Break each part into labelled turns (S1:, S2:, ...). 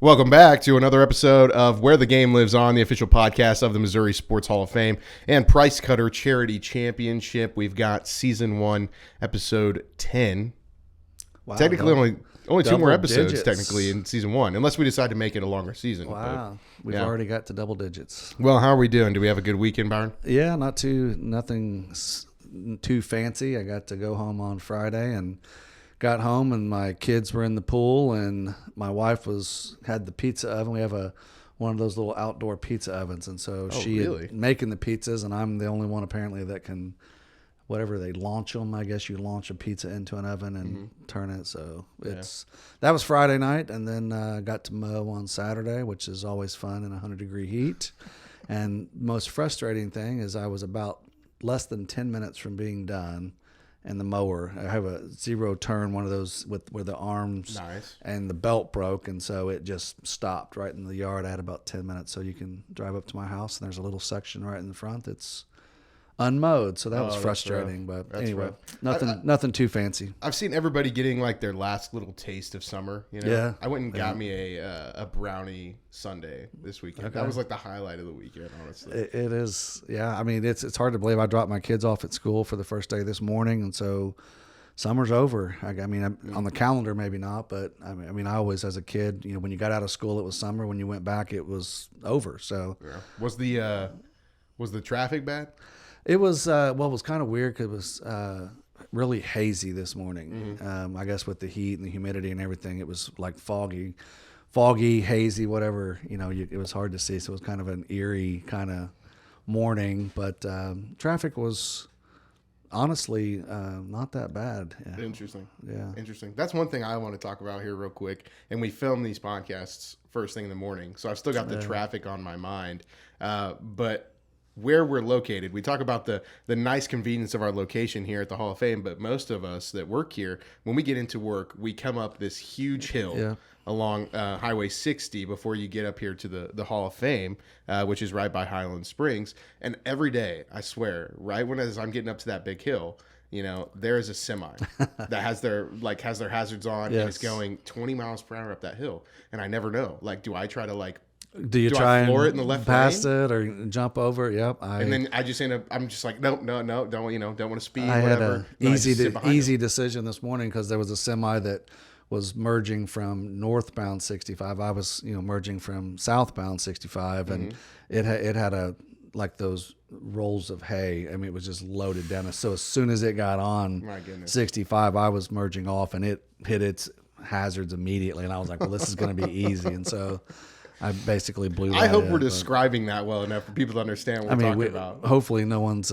S1: Welcome back to another episode of Where the Game Lives On, the official podcast of the Missouri Sports Hall of Fame and Price Cutter Charity Championship. We've got Season 1, Episode 10. Wow, technically, only two more episodes technically in Season 1, unless we decide to make it a longer season.
S2: Wow, we've already got to double digits.
S1: Well, how are we doing? Do we have a good weekend, Byron?
S2: Yeah, nothing too fancy. I got to go home on Friday and got home, and my kids were in the pool, and my wife had the pizza oven. We have one of those little outdoor pizza ovens, and so had making the pizzas, and I'm the only one apparently that can, whatever they launch them. I guess you launch a pizza into an oven and turn it. So that was Friday night, and then got to mow on Saturday, which is always fun in 100-degree heat. And most frustrating thing is I was about less than 10 minutes from being done. And the mower, I have a zero turn, one of those where the arms and the belt broke, and so it just stopped right in the yard. I had about 10 minutes, so you can drive up to my house, and there's a little section right in the front that's unmowed, so that was frustrating. But anyway, nothing too fancy.
S1: I've seen everybody getting like their last little taste of summer.
S2: Yeah,
S1: I went and got me a brownie sundae this weekend. Okay. That was like the highlight of the weekend, honestly.
S2: It is. Yeah, I mean it's hard to believe. I dropped my kids off at school for the first day this morning, and so summer's over. I mean, on the calendar maybe not, but I mean, I always as a kid, when you got out of school it was summer. When you went back, it was over. So
S1: was the traffic bad?
S2: It was, it was kind of weird because it was really hazy this morning. I guess with the heat and the humidity and everything, it was like foggy, hazy, whatever, it was hard to see. So it was kind of an eerie kind of morning, but traffic was honestly not that bad. Yeah.
S1: Interesting.
S2: Yeah.
S1: Interesting. That's one thing I want to talk about here real quick. And we film these podcasts first thing in the morning. So I've still got the traffic on my mind. But where we're located, we talk about the nice convenience of our location here at the Hall of Fame, but most of us that work here, when we get into work, we come up this huge hill along Highway 60 before you get up here to the Hall of Fame, which is right by Highland Springs. And every day, I swear, right as I'm getting up to that big hill, there is a semi that has their hazards on and it's going 20 miles per hour up that hill. And I never know. Do I try to
S2: Do you try
S1: I floor
S2: and
S1: it in the left
S2: past
S1: lane?
S2: it or jump over it? Yep.
S1: And then I just end up. I'm just like, no, don't want to speed.
S2: I
S1: whatever.
S2: had an easy decision this morning because there was a semi that was merging from northbound 65. I was merging from southbound 65, and it had those rolls of hay. I mean, it was just loaded down. So as soon as it got on 65, I was merging off, and it hit its hazards immediately. And I was like, well, this is going to be easy. And so I basically blew that.
S1: I hope we're describing that well enough for people to understand what we're talking about.
S2: Hopefully no one's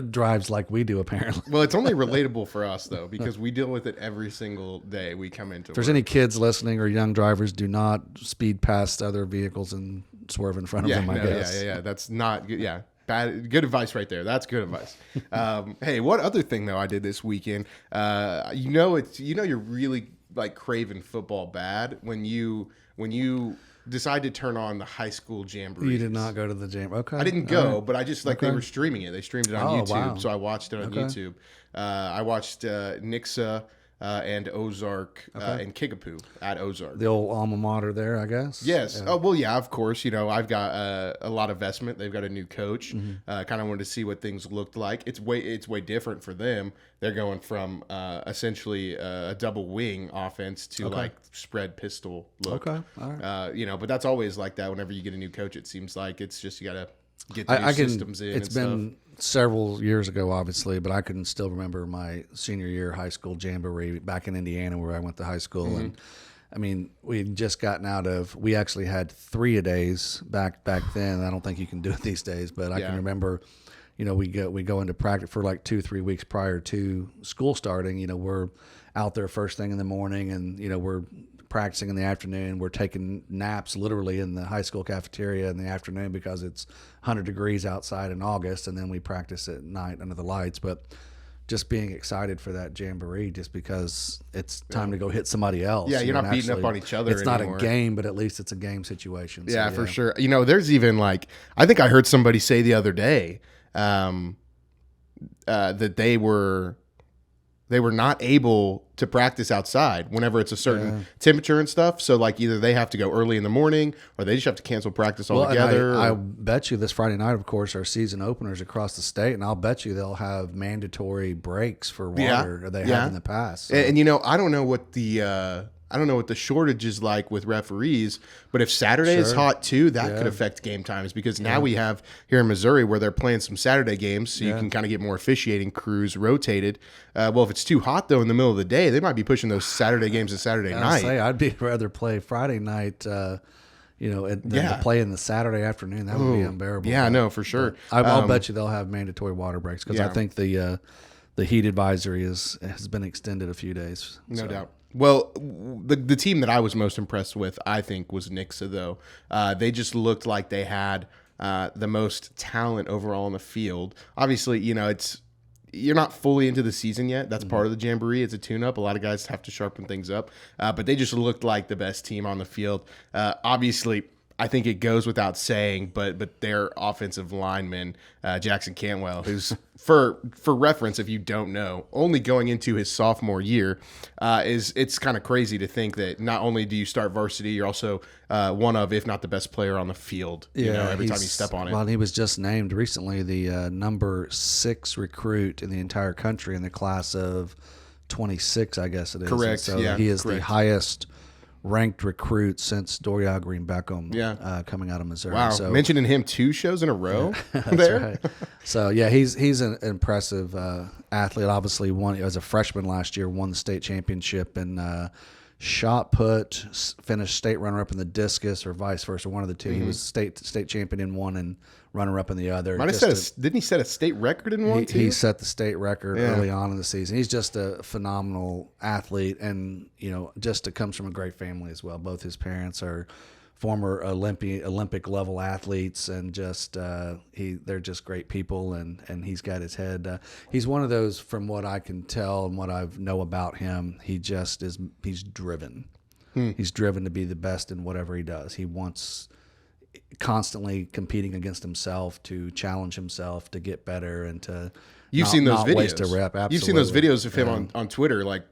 S2: drives like we do, apparently.
S1: Well, it's only relatable for us, though, because we deal with it every single day we come into work.
S2: If there's any kids listening or young drivers, do not speed past other vehicles and swerve in front of them, I guess.
S1: Yeah. That's not good. Yeah. Good advice right there. That's good advice. Hey, what other thing, though, I did this weekend? You're really craving football bad when you decide to turn on the high school jamboree.
S2: You did not go to the jamboree. Okay.
S1: I didn't go, but I just they were streaming it. They streamed it on YouTube, wow. So I watched it on YouTube. I watched Nixa and Ozark and Kickapoo at Ozark.
S2: The old alma mater there, I guess.
S1: Yes. Yeah. Oh, well, yeah, of course. I've got a lot of investment. They've got a new coach. Kind of wanted to see what things looked like. It's way different for them. They're going from essentially a double wing offense to spread pistol look.
S2: Okay. All right.
S1: But that's always like that. Whenever you get a new coach, it seems like it's just you got to get the new systems in.
S2: It's been several years ago, obviously, but I can still remember my senior year high school jamboree back in Indiana, where I went to high school, and I mean, we had just gotten out of. We actually had 3-a-days back then. I don't think you can do it these days, but I can remember. We go into practice for 2-3 weeks prior to school starting. We're out there first thing in the morning, and we're practicing in the afternoon. We're taking naps literally in the high school cafeteria in the afternoon because it's 100 degrees outside in August, and then we practice at night under the lights. But just being excited for that jamboree just because it's time to go hit somebody else.
S1: Yeah, you're not beating up on each other
S2: It's
S1: anymore.
S2: not a game, but at least it's a game situation.
S1: Yeah, for sure. There's even I think I heard somebody say the other day that they were they were not able to practice outside whenever it's a certain temperature and stuff. So like either they have to go early in the morning or they just have to cancel practice altogether.
S2: I bet you this Friday night, of course, our season openers across the state, and I'll bet you they'll have mandatory breaks for water they have in the past.
S1: So. And you know, I don't know what the shortage is like with referees, but if Saturday is hot too, that could affect game times because now we have here in Missouri where they're playing some Saturday games, so you can kind of get more officiating crews rotated. Well, if it's too hot though in the middle of the day, they might be pushing those Saturday games to Saturday night.
S2: I'd rather play Friday night. Than to play in the Saturday afternoon. That would be unbearable.
S1: Yeah, no, for sure.
S2: I'll bet you they'll have mandatory water breaks because I think the heat advisory has been extended a few days.
S1: No doubt. Well, the team that I was most impressed with, I think, was Nixa, though. They just looked like they had the most talent overall on the field. Obviously, you know, you're not fully into the season yet. That's part of the Jamboree. It's a tune-up. A lot of guys have to sharpen things up. But they just looked like the best team on the field. Obviously, I think it goes without saying, but their offensive lineman, Jackson Cantwell, who's, for reference, if you don't know, only going into his sophomore year, it's kind of crazy to think that not only do you start varsity, you're also one of, if not the best player on the field, every time you step on it.
S2: Well, he was just named recently the number 6 recruit in the entire country in the class of 26, I guess it is.
S1: Correct.
S2: So he is the highest ranked recruit since Dorial Green Beckham coming out of Missouri.
S1: Wow,
S2: so,
S1: mentioning him 2 shows in a row
S2: there. Right. So yeah, he's an impressive athlete. Obviously, won as a freshman last year, won the state championship in shot put, finished state runner up in the discus, or vice versa, one of the two. He was state champion in one and runner up in the other.
S1: Didn't he set a state record in one too?
S2: He set the state record early on in the season. He's just a phenomenal athlete, and just comes from a great family as well. Both his parents are former Olympic level athletes, and they're just great people, and he's got his head. He's one of those, from what I can tell and what I know about him, he's driven. He's driven to be the best in whatever he does. He wants constantly competing against himself, to challenge himself, to get better, and to
S1: seen those videos.
S2: Waste a rep. Absolutely.
S1: You've seen those videos of him on Twitter, like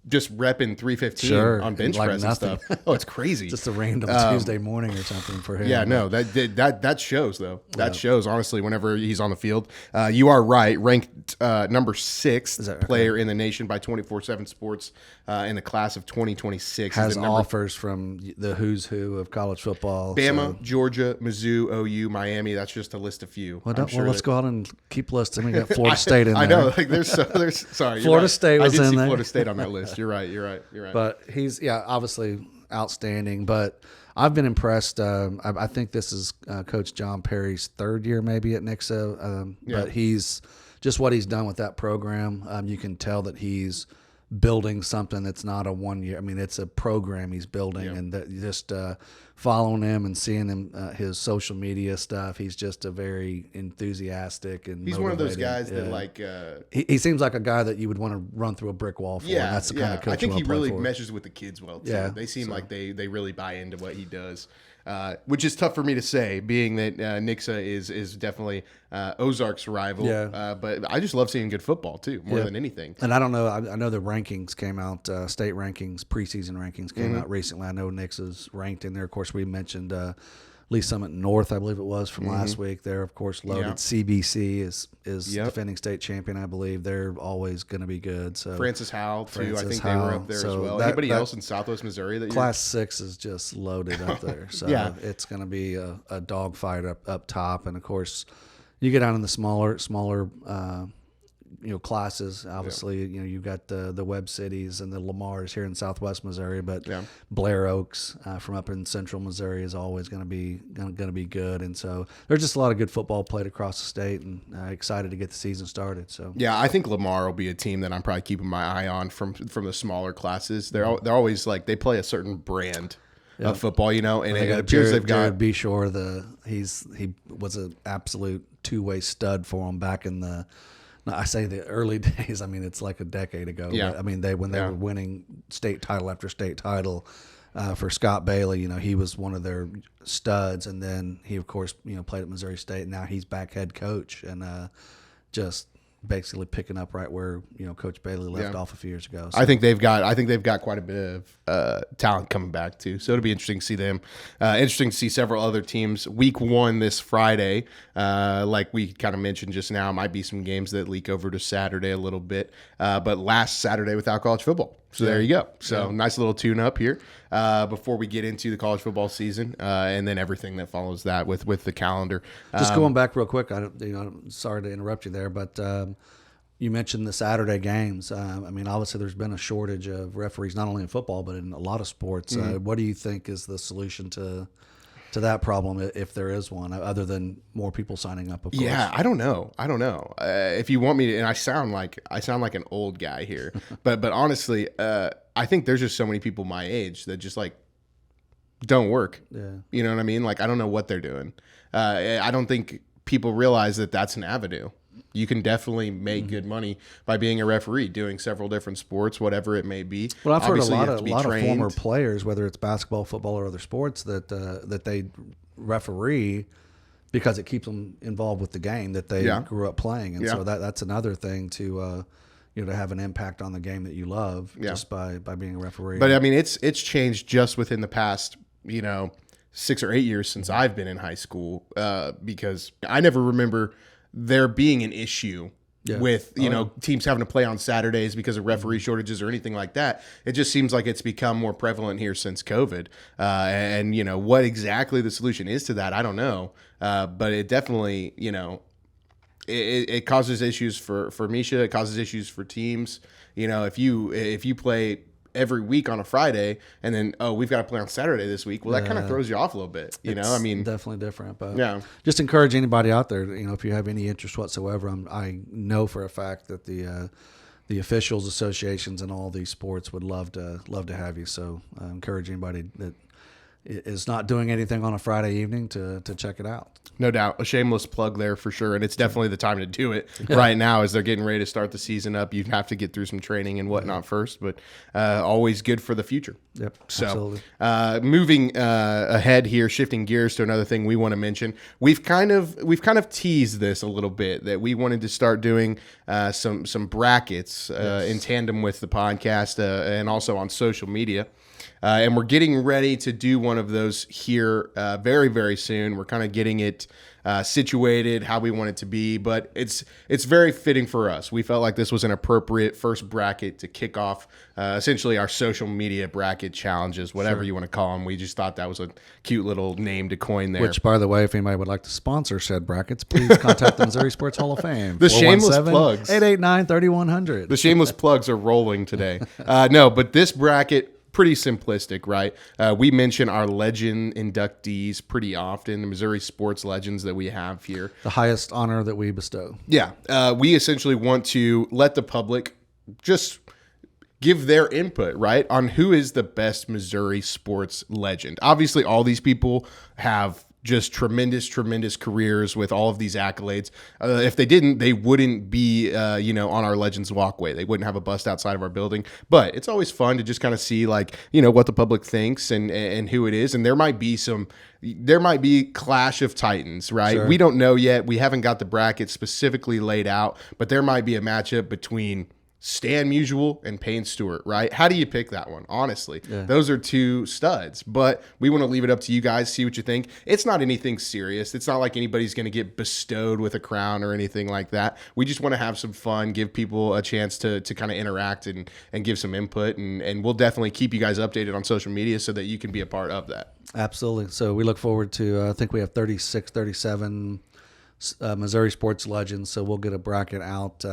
S1: just repping 315 on bench press nothing. And stuff. Oh, it's crazy.
S2: Just a random Tuesday morning or something for him.
S1: Yeah, no, that shows though. That shows, honestly, whenever he's on the field. You are right. Ranked number 6 player in the nation by 24/7 Sports in the class of 2026.
S2: Has offers from the who's who of college football.
S1: Bama, Georgia, Mizzou, OU, Miami. That's just to list a few.
S2: Well, let's go out and keep listing. We got Florida State in there.
S1: I know. Like there's sorry.
S2: Florida State was
S1: in there. I did see
S2: there.
S1: Florida State on that list. You're right.
S2: But he's obviously outstanding. But I've been impressed. I think this is Coach John Perry's 3rd year maybe at Nixa. But he's just what he's done with that program. You can tell that he's building something that's not a 1 year. I mean, it's a program he's building, and that just following him and seeing him his social media stuff. He's just a very enthusiastic and
S1: he's one of those guys that like
S2: he seems like a guy that you would want to run through a brick wall for.
S1: Yeah,
S2: and that's the kind of coach
S1: I think he really
S2: for.
S1: meshes with the kids well too.
S2: Yeah,
S1: they seem like they really buy into what he does. Which is tough for me to say, being that Nixa is definitely Ozark's rival. Yeah. But I just love seeing good football too, more than anything.
S2: And I don't know. I know the rankings came out, state rankings, preseason rankings came out recently. I know Nixa's ranked in there. Of course, we mentioned Lee Summit North, I believe it was, from last week. They're, of course, loaded. CBC is defending state champion, I believe. They're always going to be good. So
S1: Francis Howell, too. I think they were up there as well. Anybody else in Southwest Missouri? That
S2: Class 6 is just loaded up there. So it's going to be a dogfight up top. And, of course, you get down in the smaller classes. Obviously, you've got the Webb Cities and the Lamars here in Southwest Missouri, but Blair Oaks from up in Central Missouri is always going to be good. And so there's just a lot of good football played across the state, and excited to get the season started. So
S1: I think Lamar will be a team that I'm probably keeping my eye on from the smaller classes. They're always like, they play a certain brand of football, and it appears they've got
S2: Jared Beshore. He was an absolute two-way stud for them back in the. I say the early days. I mean, it's like a decade ago.
S1: Yeah.
S2: But, I mean, when they were winning state title after state title for Scott Bailey, he was one of their studs. And then he, of course, played at Missouri State. Now he's back head coach, and just basically picking up right where Coach Bailey left off a few years ago. So.
S1: I think they've got quite a bit of talent coming back too. So it'll be interesting to see them. Interesting to see several other teams. Week 1 this Friday, like we kind of mentioned just now, might be some games that leak over to Saturday a little bit. But last Saturday without college football. So there you go. So nice little tune up here before we get into the college football season and then everything that follows that with the calendar.
S2: Just going back real quick, sorry to interrupt you there, but you mentioned the Saturday games. Obviously there's been a shortage of referees, not only in football, but in a lot of sports. What do you think is the solution to that problem, if there is one, other than more people signing up, of course?
S1: Yeah, I don't know. If you want me to, and I sound like an old guy here, but honestly, I think there's just so many people my age that just like don't work.
S2: Yeah.
S1: You know what I mean? Like, I don't know what they're doing. I don't think people realize that that's an avenue. You can definitely make good money by being a referee, doing several different sports, whatever it may be.
S2: Well, I've
S1: Obviously,
S2: heard a lot of
S1: trained.
S2: former players, whether it's basketball, football, or other sports, that they referee because it keeps them involved with the game that they grew up playing, and so that's another thing to to have an impact on the game that you love just by being a referee.
S1: But I mean, it's changed just within the past 6 or 8 years since I've been in high school, because I never remember there being an issue with teams having to play on Saturdays because of referee shortages or anything like that. It just seems like it's become more prevalent here since COVID. And what exactly the solution is to that, I don't know. But it definitely it causes issues for Misha. It causes issues for teams. If you play every week on a Friday and then we've got to play on Saturday this week, well, that kind of throws you off a little bit.
S2: Definitely different. But just encourage anybody out there, if you have any interest whatsoever. I know for a fact that the officials associations and all these sports would love to have you. So I encourage anybody that is not doing anything on a Friday evening to check it out.
S1: No doubt. A shameless plug there for sure. And it's definitely the time to do it right now as they're getting ready to start the season up. You have to get through some training and whatnot first, but always good for the future.
S2: Yep.
S1: So
S2: absolutely.
S1: Moving ahead here, shifting gears to another thing we want to mention. We've kind of teased this a little bit that we wanted to start doing some brackets in tandem with the podcast and also on social media. And we're getting ready to do one of those here very, very soon. We're kind of getting it situated how we want it to be, but it's very fitting for us. We felt like this was an appropriate first bracket to kick off essentially our social media bracket challenges, whatever you want to call them. We just thought that was a cute little name to coin there.
S2: Which, by the way, if anybody would like to sponsor said brackets, please contact the Missouri Sports Hall of Fame.
S1: The shameless plugs.
S2: 889-3100.
S1: The shameless plugs are rolling today. No, but this bracket, pretty simplistic, right? We mention our legend inductees pretty often, the Missouri sports legends that we have here.
S2: The highest honor that we bestow.
S1: Yeah. We essentially want to let the public just give their input, right, on who is the best Missouri sports legend. Obviously, all these people have just tremendous careers with all of these accolades. If they didn't, they wouldn't be, on our Legends Walkway. They wouldn't have a bust outside of our building. But it's always fun to just kind of see, what the public thinks and who it is. And there might be clash of titans, right?
S2: Sure.
S1: We don't know yet. We haven't got the bracket specifically laid out, but there might be a matchup between Stan Musial and Payne Stewart, right? How do you pick that one? Honestly, those are two studs, but we want to leave it up to you guys, see what you think. It's not anything serious. It's not like anybody's going to get bestowed with a crown or anything like that. We just want to have some fun, give people a chance to kind of interact and give some input, and we'll definitely keep you guys updated on social media so that you can be a part of that.
S2: Absolutely. So we look forward to, I think we have 36, 37 Missouri sports legends, so we'll get a bracket out.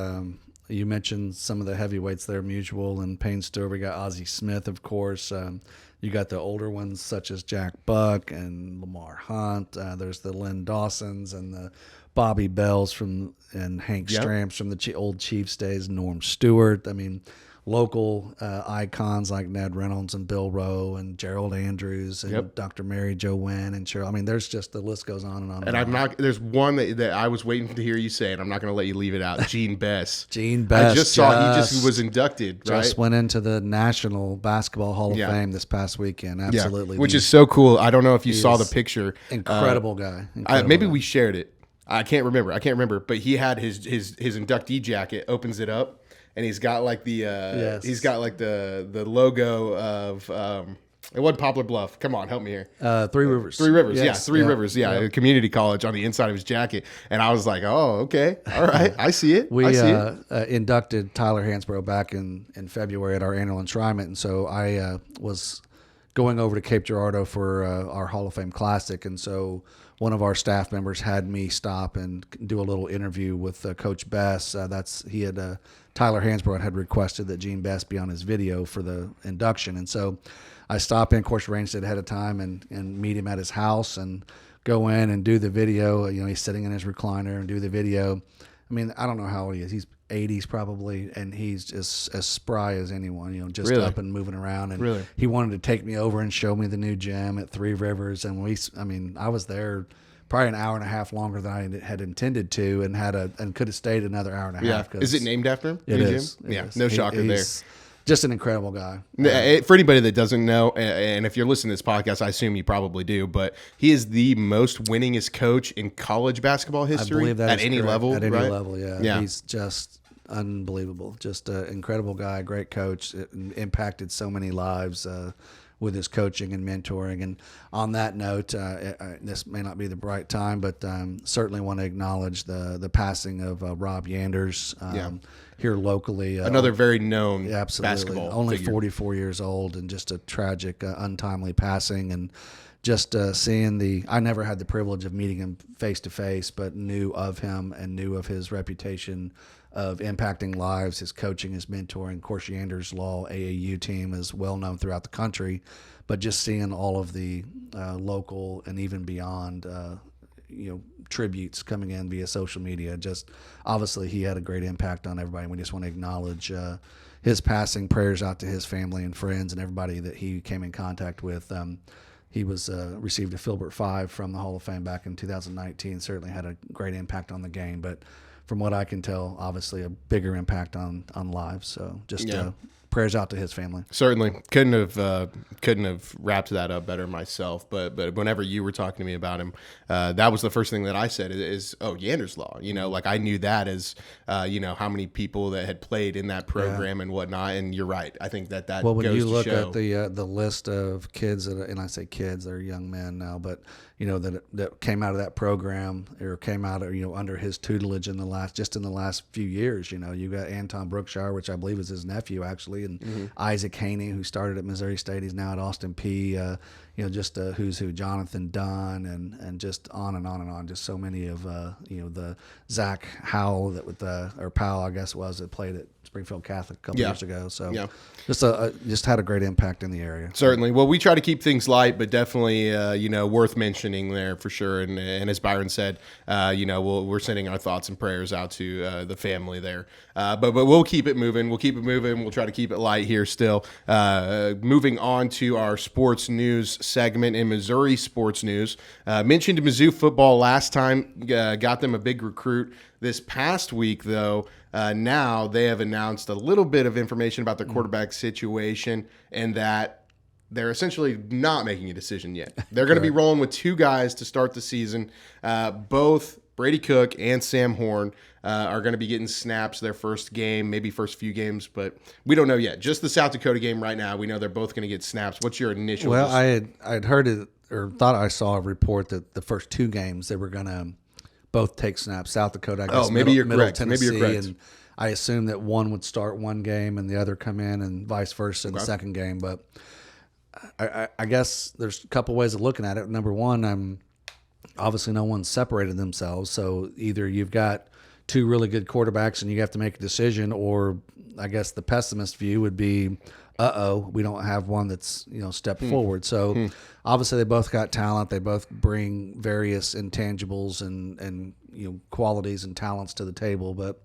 S2: You mentioned some of the heavyweights there, Musial and Payne Stewart. We got Ozzie Smith, of course. You got the older ones such as Jack Buck and Lamar Hunt. There's the Lynn Dawsons and the Bobby Bells and Hank Stramps from the old Chiefs days, Norm Stewart. I mean, local icons like Ned Reynolds and Bill Rowe and Gerald Andrews and Dr. Mary Jo Wynn and Cheryl. I mean, there's just, the list goes on and on.
S1: And there's one that I was waiting to hear you say, and I'm not going to let you leave it out. Gene Bess.
S2: Gene Bess.
S1: I just saw he just was inducted, right?
S2: Just went into the National Basketball Hall of Fame this past weekend. Absolutely.
S1: Which is so cool. I don't know if you saw the picture.
S2: Incredible guy.
S1: Maybe we shared it. I can't remember, but he had his inductee jacket, opens it up, and he's got like the he's got like the logo of it wasn't Poplar Bluff. Come on, help me here.
S2: Three Rivers.
S1: Three Rivers,
S2: Yes.
S1: yeah. Three Rivers, yeah. A community college on the inside of his jacket. And I was like, oh, okay. All right. I see it.
S2: We
S1: I see it.
S2: Inducted Tyler Hansbrough back in February at our annual enshrinement. And so I was going over to Cape Girardeau for our Hall of Fame Classic. And so one of our staff members had me stop and do a little interview with Coach Bess. Tyler Hansbrough had requested that Gene Bess be on his video for the induction. And so I stop in, of course, arranged it ahead of time and meet him at his house and go in and do the video. You know, he's sitting in his recliner and do the video. I mean, I don't know how old he is. He's 80s probably, and he's just as spry as anyone, you know, just
S1: Really?
S2: up and moving around. And
S1: Really?
S2: he wanted to take me over and show me the new gym at Three Rivers. And I was there probably an hour and a half longer than I had intended to, and could have stayed another hour and a half.
S1: Is it named after him?
S2: It
S1: New
S2: is.
S1: Gym?
S2: It
S1: Yeah,
S2: is.
S1: no shocker there.
S2: He's just an incredible guy.
S1: For anybody that doesn't know, and if you're listening to this podcast, I assume you probably do, but he is the most winningest coach in college basketball history.
S2: I believe that
S1: at
S2: is
S1: any
S2: correct.
S1: level.
S2: At any
S1: right?
S2: level, yeah.
S1: Yeah.
S2: He's just unbelievable. Just an incredible guy, great coach. It impacted so many lives with his coaching and mentoring. And on that note, this may not be the right time, but certainly want to acknowledge the passing of Rob Yanders here locally.
S1: Another very known
S2: absolutely.
S1: basketball
S2: Only
S1: figure.
S2: 44 years old, and just a tragic, untimely passing. And just seeing I never had the privilege of meeting him face to face, but knew of him and knew of his reputation of impacting lives, his coaching, his mentoring. Of course, Yanders Law AAU team is well known throughout the country, but just seeing all of the local and even beyond, tributes coming in via social media. Just obviously he had a great impact on everybody. We just want to acknowledge his passing. Prayers out to his family and friends and everybody that he came in contact with. He received a Filbert 5 from the Hall of Fame back in 2019. Certainly had a great impact on the game, but from what I can tell, obviously a bigger impact on lives. So just prayers out to his family.
S1: Certainly couldn't have wrapped that up better myself. But whenever you were talking to me about him, that was the first thing that I said is Yanders Law. You know, like I knew that as how many people that had played in that program and whatnot. And you're right. I think that
S2: well, when
S1: goes
S2: you
S1: to
S2: look
S1: show.
S2: at the list of kids and I say kids, they're young men now, but that came out of that program or came out of under his tutelage in the last few years. You got Anton Brookshire, which I believe is his nephew actually, and Isaac Haney, who started at Missouri State. He's now at Austin P. Just who's who, Jonathan Dunn, and just on and on and on. Just so many of the Zach Howell or Powell, I guess it was, that played at Springfield Catholic a couple years ago. So just had a great impact in the area.
S1: Certainly. Well, we try to keep things light, but definitely worth mentioning there for sure. And as Byron said, we're sending our thoughts and prayers out to the family there. But we'll keep it moving. We'll try to keep it light here still. Moving on to our sports news segment in Missouri sports news. Mentioned Mizzou football last time, got them a big recruit. This past week, though, now they have announced a little bit of information about their quarterback situation and that they're essentially not making a decision yet. They're going to be rolling with two guys to start the season. Both Brady Cook and Sam Horn are going to be getting snaps their first game, maybe first few games, but we don't know yet. Just the South Dakota game right now, we know they're both going to get snaps. What's your initial?
S2: Well, I'd heard it or thought I saw a report that the first two games they were going to both take snaps. South Dakota, I guess.
S1: Maybe you're
S2: Middle
S1: correct.
S2: Tennessee,
S1: Maybe you're correct.
S2: And I assume that one would start one game and the other come in, and vice versa in the second game. But I guess there's a couple ways of looking at it. Number one, obviously no one's separated themselves, so either you've got two really good quarterbacks and you have to make a decision, or I guess the pessimist view would be, we don't have one that's stepped forward. So obviously they both got talent. They both bring various intangibles and qualities and talents to the table. But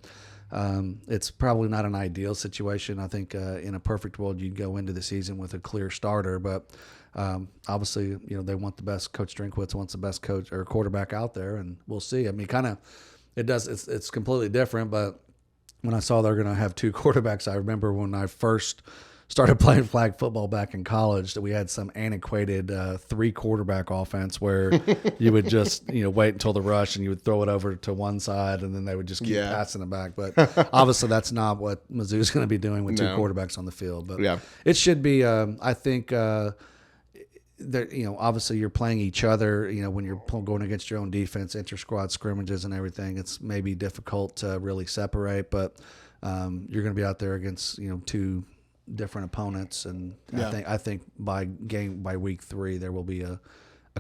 S2: it's probably not an ideal situation. I think in a perfect world you'd go into the season with a clear starter. But obviously they want the best. Coach Drinkwitz wants the best coach or quarterback out there, and we'll see. I mean, it's completely different. But when I saw they're going to have two quarterbacks, I remember when I first started playing flag football back in college that we had some antiquated 3-quarterback offense where you would just wait until the rush and you would throw it over to one side and then they would just keep passing it back. But obviously that's not what Mizzou's going to be doing with 2 quarterbacks on the field. But it should be. I think. Obviously you're playing each other. When you're going against your own defense, inter-squad scrimmages and everything, it's maybe difficult to really separate. But you're going to be out there against 2 different opponents, and I think by week 3 there will be a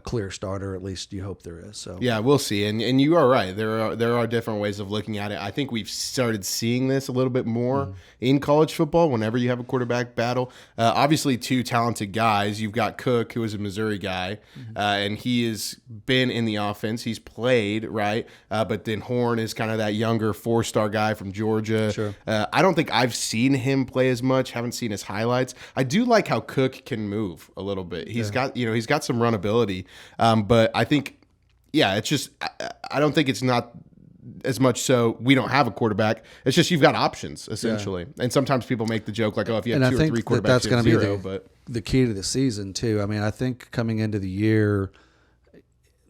S2: clear starter. At least you hope there is. So
S1: yeah, we'll see. And you are right. There are different ways of looking at it. I think we've started seeing this a little bit more in college football. Whenever you have a quarterback battle, obviously 2 talented guys. You've got Cook, who is a Missouri guy, and he has been in the offense. He's played right, but then Horn is kind of that younger 4-star guy from Georgia.
S2: Sure.
S1: I don't think I've seen him play as much. Haven't seen his highlights. I do like how Cook can move a little bit. He's got some runability. But I think, it's just I don't think it's not as much so we don't have a quarterback. It's just you've got options essentially, and sometimes people make the joke like, oh, if you have 2 or 3 quarterbacks,
S2: that's going to be
S1: but
S2: the key to the season too. I mean, I think coming into the year,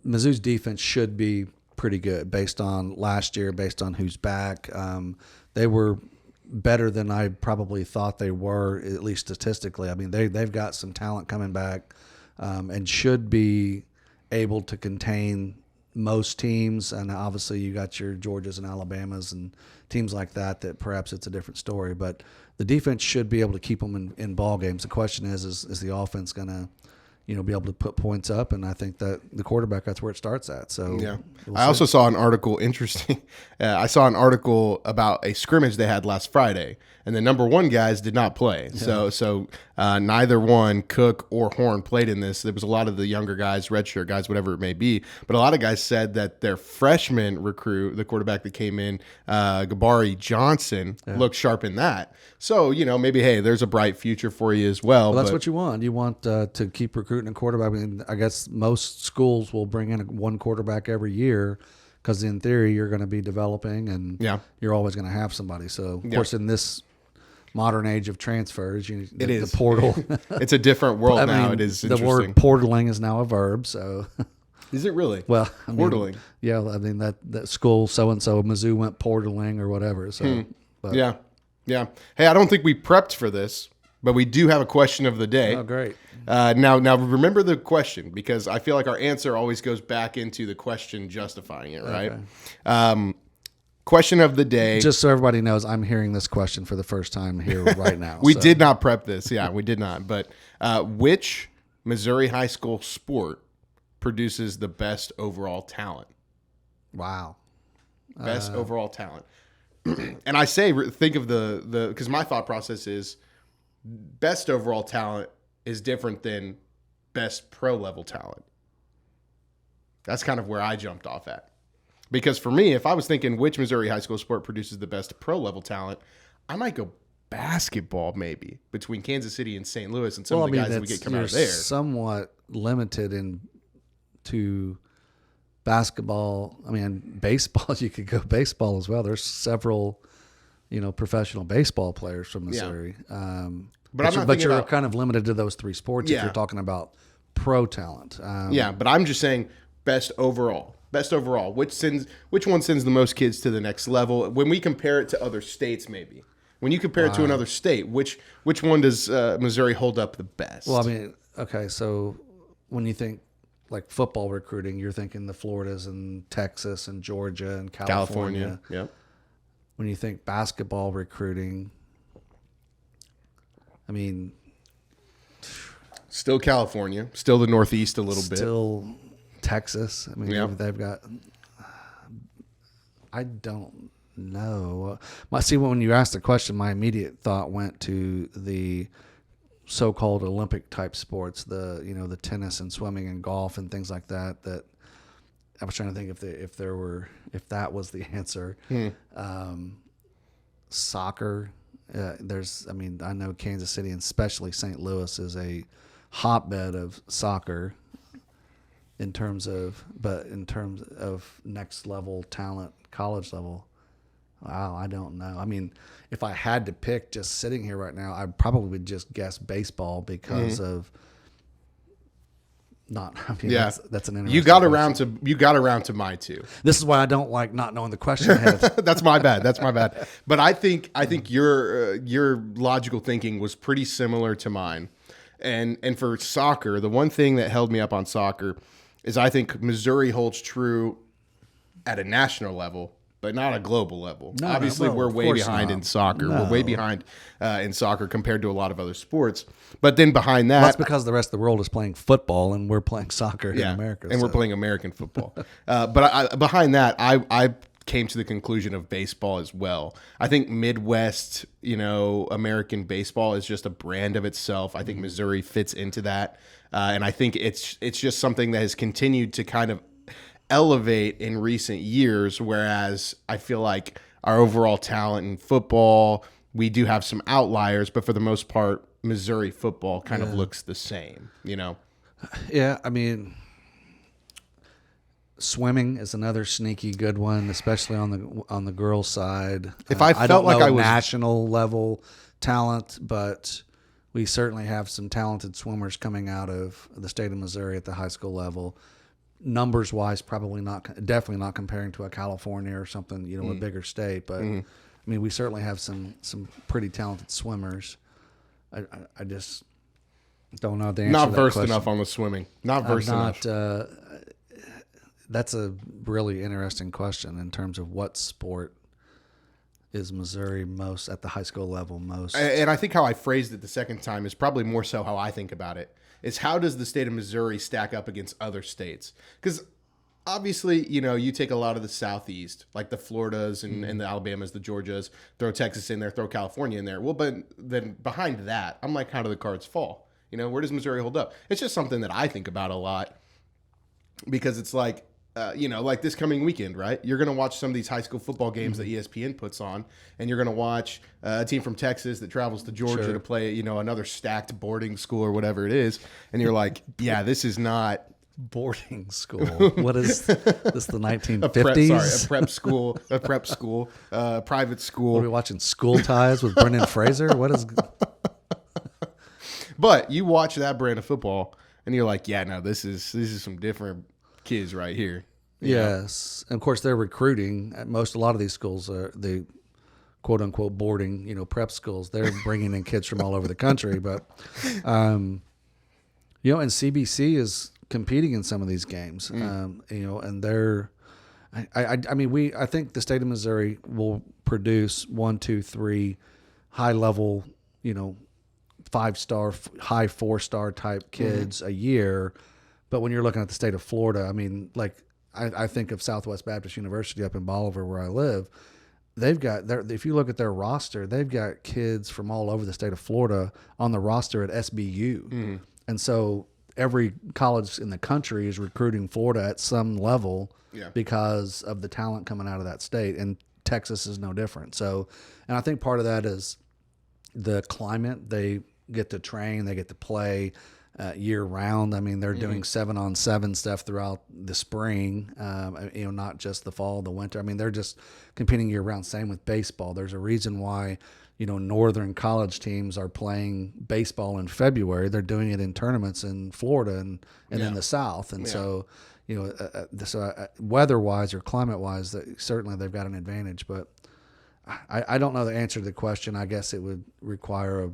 S2: Mizzou's defense should be pretty good based on last year, based on who's back. They were better than I probably thought they were, at least statistically. I mean, they've got some talent coming back. And should be able to contain most teams. And obviously you got your Georgias and Alabamas and teams like that perhaps it's a different story. But the defense should be able to keep them in ball games. The question is the offense going to be able to put points up? And I think that the quarterback, that's where it starts at. So
S1: I also saw an article, interesting. I saw an article about a scrimmage they had last Friday, and the number 1 guys did not play. Yeah. So neither one, Cook or Horn, played in this. There was a lot of the younger guys, redshirt guys, whatever it may be. But a lot of guys said that their freshman recruit, the quarterback that came in, Gabari Johnson, looked sharp in that. So, maybe, hey, there's a bright future for you as well.
S2: Well, that's what you want. You want to keep recruiting a quarterback. I mean, I guess most schools will bring in 1 quarterback every year because in theory you're going to be developing and you're always going to have somebody. So, of course, in this modern age of transfers, the portal.
S1: It's a different world now. It is interesting.
S2: The word portaling is now a verb. So,
S1: is it really?
S2: Well,
S1: portaling.
S2: That school so-and-so, Mizzou went portaling or whatever. So, but.
S1: Yeah. Hey, I don't think we prepped for this, but we do have a question of the day.
S2: Oh, great.
S1: Now remember the question, because I feel like our answer always goes back into the question justifying it, right? Okay. Question of the day.
S2: Just so everybody knows, I'm hearing this question for the first time here right now.
S1: We did not prep this. Yeah, we did not. But which Missouri high school sport produces the best overall talent?
S2: Wow.
S1: Best overall talent. And I say, think of the because my thought process is best overall talent is different than best pro level talent. That's kind of where I jumped off at. Because for me, if I was thinking which Missouri high school sport produces the best pro level talent, I might go basketball maybe between Kansas City and St. Louis and some of the guys that we get coming out of there.
S2: Somewhat limited to basketball. I mean, baseball, you could go baseball as well. There's several, professional baseball players from Missouri. Yeah. But you're kind of limited to those 3 sports if you're talking about pro talent.
S1: But I'm just saying best overall. Best overall. Which one sends the most kids to the next level? When we compare it to other states, maybe. When you compare it to another state, which one does Missouri hold up the best?
S2: Well, I mean, okay, so when you think like football recruiting, you're thinking the Floridas and Texas and Georgia and California.
S1: Yep.
S2: When you think basketball recruiting, I mean,
S1: still California, still the Northeast a little bit.
S2: Still Texas. I mean, they've got, I don't know. See, when you asked the question, my immediate thought went to the so-called Olympic type sports, the tennis and swimming and golf and things like that. That I was trying to think if that was the answer. Soccer. I know Kansas City and especially St. Louis is a hotbed of soccer in terms of next level talent, college level. Wow, I don't know. I mean, if I had to pick just sitting here right now, I probably would just guess baseball because of not. I mean,
S1: Yeah,
S2: that's an interesting.
S1: You got around to my two.
S2: This is why I don't like not knowing the question ahead.
S1: That's my bad. That's my bad. But I think your logical thinking was pretty similar to mine. And for soccer, the one thing that held me up on soccer is I think Missouri holds true at a national level, but not a global level.
S2: No,
S1: Obviously,
S2: well,
S1: we're
S2: of
S1: way
S2: course
S1: behind
S2: not.
S1: in soccer.
S2: No.
S1: We're way behind in soccer compared to a lot of other sports. But then behind that,
S2: That's because the rest of the world is playing football and we're playing soccer in America.
S1: and we're playing American football. Behind that, I came to the conclusion of baseball as well. I think Midwest, American baseball is just a brand of itself. I think Missouri fits into that, and I think it's just something that has continued to kind of elevate in recent years. Whereas I feel like our overall talent in football, we do have some outliers, but for the most part, Missouri football kind of looks the same.
S2: Yeah, I mean, swimming is another sneaky good one, especially on the girls' side.
S1: If I
S2: don't
S1: felt like
S2: know
S1: I was
S2: national level talent, but we certainly have some talented swimmers coming out of the state of Missouri at the high school level. Numbers wise, definitely not comparing to a California or something, a bigger state. But I mean, we certainly have some pretty talented swimmers. I just don't know the answer.
S1: not
S2: to that
S1: versed
S2: question.
S1: enough on the swimming. Not
S2: I'm
S1: versed
S2: not.
S1: enough.
S2: That's a really interesting question in terms of what sport is Missouri most at the high school level most.
S1: And I think how I phrased it the second time is probably more so how I think about it. Is how does the state of Missouri stack up against other states? Because obviously, you take a lot of the Southeast, like the Floridas and the Alabamas, the Georgias, throw Texas in there, throw California in there. Well, but then behind that, I'm like, how do the cards fall? Where does Missouri hold up? It's just something that I think about a lot because it's like, like this coming weekend, right? You're going to watch some of these high school football games that ESPN puts on, and you're going to watch a team from Texas that travels to Georgia to play, another stacked boarding school or whatever it is. And you're like, yeah, this is not
S2: boarding school. What is this? The 1950s?
S1: A prep school, private school.
S2: What are we watching? School Ties with Brendan Fraser? What is?
S1: But you watch that brand of football, and you're like, yeah, no, this is some different kids right here.
S2: Yes, and of course they're recruiting. A lot of these schools are the quote unquote boarding, prep schools. They're bringing in kids from all over the country, but and CBC is competing in some of these games. And they're. I think the state of Missouri will produce 1, 2, 3 high level, 5-star, high 4-star type kids a year. But when you're looking at the state of Florida, I mean, like I think of Southwest Baptist University up in Bolivar where I live. They've got if you look at their roster, they've got kids from all over the state of Florida on the roster at SBU. And so every college in the country is recruiting Florida at some level because of the talent coming out of that state. And Texas is no different. So, and I think part of that is the climate. They get to train, they get to play year round. I mean, they're doing 7-on-7 stuff throughout the spring, not just the fall, the winter. I mean, they're just competing year round. Same with baseball. There's a reason why, northern college teams are playing baseball in February. They're doing it in tournaments in Florida and in the South. And so, weather wise or climate wise, certainly they've got an advantage, but I don't know the answer to the question. I guess it would require a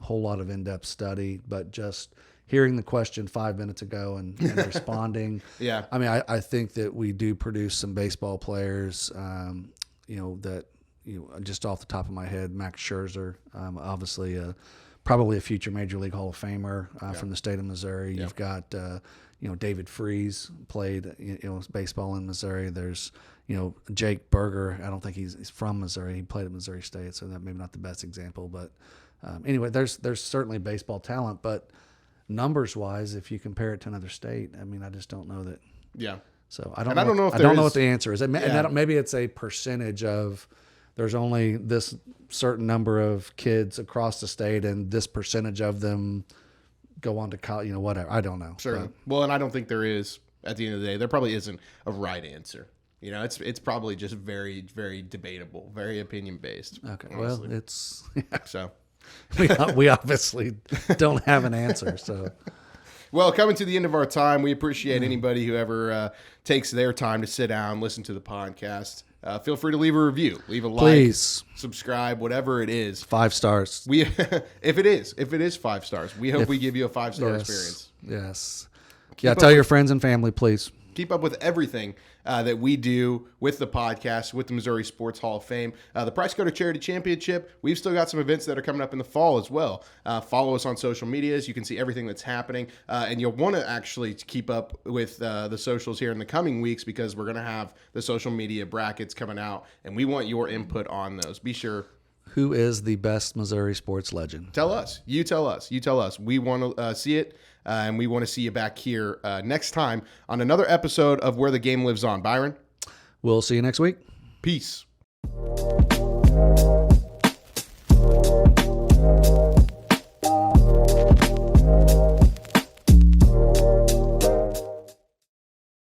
S2: whole lot of in-depth study, but just hearing the question 5 minutes ago and responding.
S1: Yeah.
S2: I mean, I think that we do produce some baseball players, that, just off the top of my head, Max Scherzer, obviously probably a future Major League Hall of Famer from the state of Missouri. You've got, David Freese played, baseball in Missouri. There's, Jake Berger. I don't think he's from Missouri. He played at Missouri State, so that maybe not the best example. But anyway, there's certainly baseball talent, but numbers wise, if you compare it to another state, I mean, I just don't know that.
S1: Yeah.
S2: So I don't know what the answer is.
S1: Yeah.
S2: Maybe it's a percentage of there's only this certain number of kids across the state, and this percentage of them go on to college. Whatever. I don't know.
S1: Sure. Well, and I don't think there is. At the end of the day, there probably isn't a right answer. It's probably just very, very debatable, very opinion based.
S2: Okay.
S1: Honestly.
S2: Well, it's
S1: So,
S2: we obviously don't have an answer. So,
S1: well, coming to the end of our time, we appreciate anybody who ever takes their time to sit down, listen to the podcast. Feel free to leave a review, leave a like,
S2: please
S1: subscribe, whatever it is.
S2: 5 stars.
S1: We, if it is 5 stars, we hope we give you a 5-star experience.
S2: Yes.
S1: Keep
S2: Tell your friends and family, please.
S1: Keep up with everything that we do with the podcast, with the Missouri Sports Hall of Fame. The Price Cutter Charity Championship, we've still got some events that are coming up in the fall as well. Follow us on social medias. You can see everything that's happening. And you'll want to actually keep up with the socials here in the coming weeks because we're going to have the social media brackets coming out, and we want your input on those. Be sure.
S2: Who is the best Missouri sports legend?
S1: Tell us. You tell us. You tell us. We want to see it. And we want to see you back here next time on another episode of Where the Game Lives On. Byron?
S2: We'll see you next week.
S1: Peace.